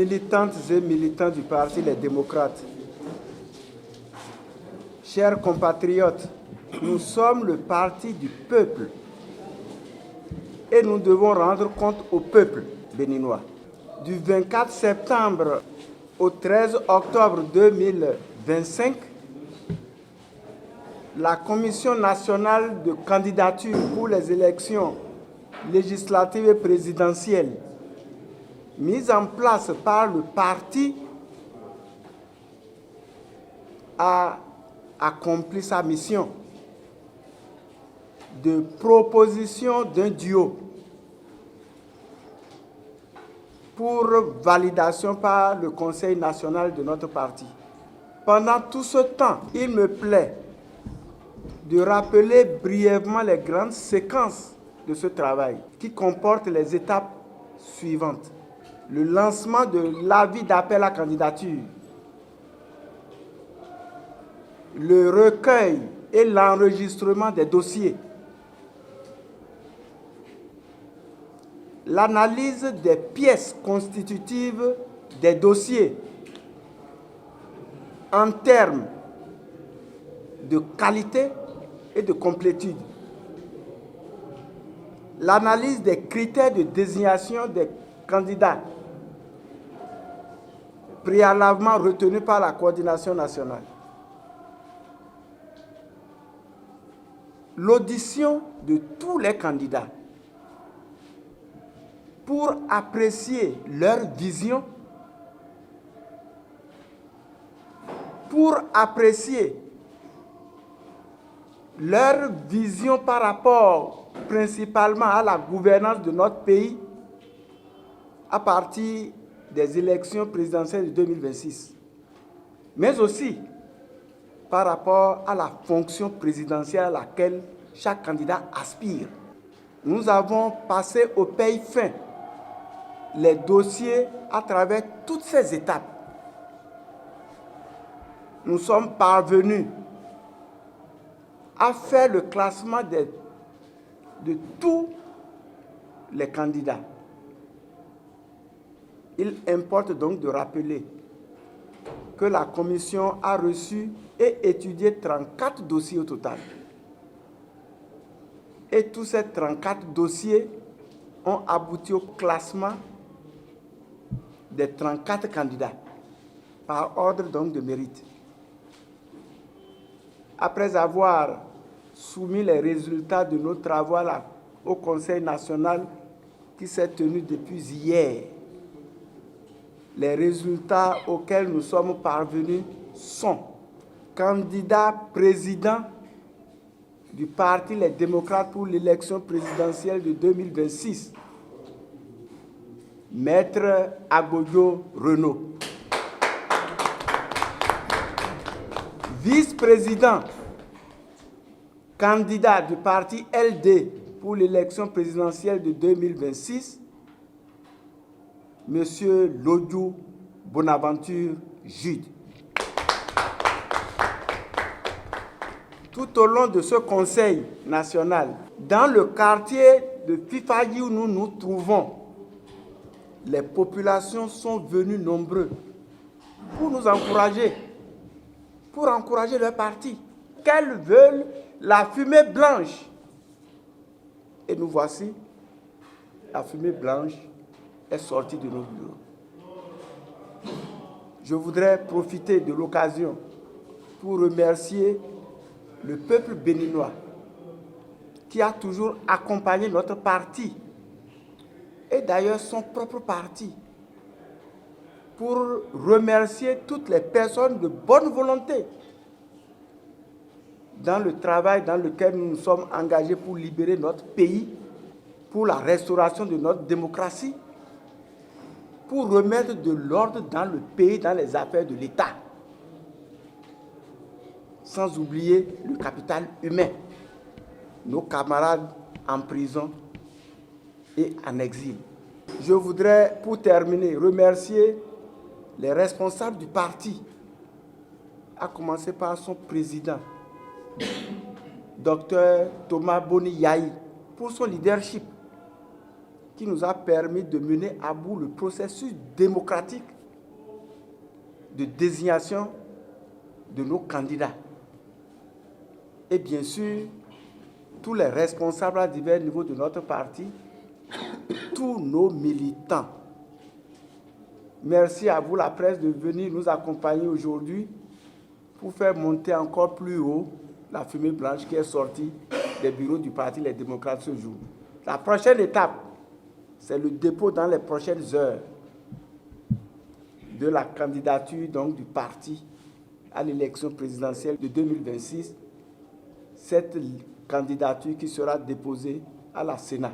militantes et militants du Parti Les Démocrates, chers compatriotes, nous sommes le parti du peuple et nous devons rendre compte au peuple béninois. Du 24 septembre au 13 octobre 2025, la Commission nationale de candidature pour les élections législatives et présidentielles, mise en place par le parti, a accompli sa mission de proposition d'un duo pour validation par le Conseil national de notre parti. Pendant tout ce temps, il me plaît de rappeler brièvement les grandes séquences de ce travail qui comportent les étapes suivantes. Le lancement de l'avis d'appel à candidature, le recueil et l'enregistrement des dossiers, l'analyse des pièces constitutives des dossiers en termes de qualité et de complétude, l'analyse des critères de désignation des candidats préalablement retenus par la coordination nationale, l'audition de tous les candidats pour apprécier leur vision, pour apprécier leur vision par rapport principalement à la gouvernance de notre pays à partir des élections présidentielles de 2026, mais aussi par rapport à la fonction présidentielle à laquelle chaque candidat aspire. Nous avons passé au peigne fin les dossiers à travers toutes ces étapes. Nous sommes parvenus à faire le classement de tous les candidats. Il importe donc de rappeler que la commission a reçu et étudié 34 dossiers au total. Et tous ces 34 dossiers ont abouti au classement des 34 candidats, par ordre donc de mérite. Après avoir soumis les résultats de nos travaux au Conseil national qui s'est tenu depuis hier, les résultats auxquels nous sommes parvenus sont: candidat président du Parti Les Démocrates pour l'élection présidentielle de 2026, Maître Agoyo Renaud. Vice-président, candidat du parti LD pour l'élection présidentielle de 2026, Monsieur Lodiou Bonaventure Jude. Tout au long de ce conseil national, dans le quartier de Fifayi où nous nous trouvons, les populations sont venues nombreuses pour nous encourager, pour encourager leur parti, qu'elles veulent la fumée blanche. Et nous voici, la fumée blanche est sortie de nos bureaux. Je voudrais profiter de l'occasion pour remercier le peuple béninois qui a toujours accompagné notre parti et d'ailleurs son propre parti, pour remercier toutes les personnes de bonne volonté dans le travail dans lequel nous nous sommes engagés pour libérer notre pays, pour la restauration de notre démocratie, pour remettre de l'ordre dans le pays, dans les affaires de l'État, sans oublier le capital humain, nos camarades en prison et en exil. Je voudrais, pour terminer, remercier les responsables du parti, à commencer par son président, Dr Thomas Boni Yahi, pour son leadership qui nous a permis de mener à bout le processus démocratique de désignation de nos candidats. Et bien sûr, tous les responsables à divers niveaux de notre parti, tous nos militants. Merci à vous, la presse, de venir nous accompagner aujourd'hui pour faire monter encore plus haut la fumée blanche qui est sortie des bureaux du Parti Les Démocrates ce jour. La prochaine étape, c'est le dépôt dans les prochaines heures de la candidature donc, du parti à l'élection présidentielle de 2026. Cette candidature qui sera déposée à la Sénat.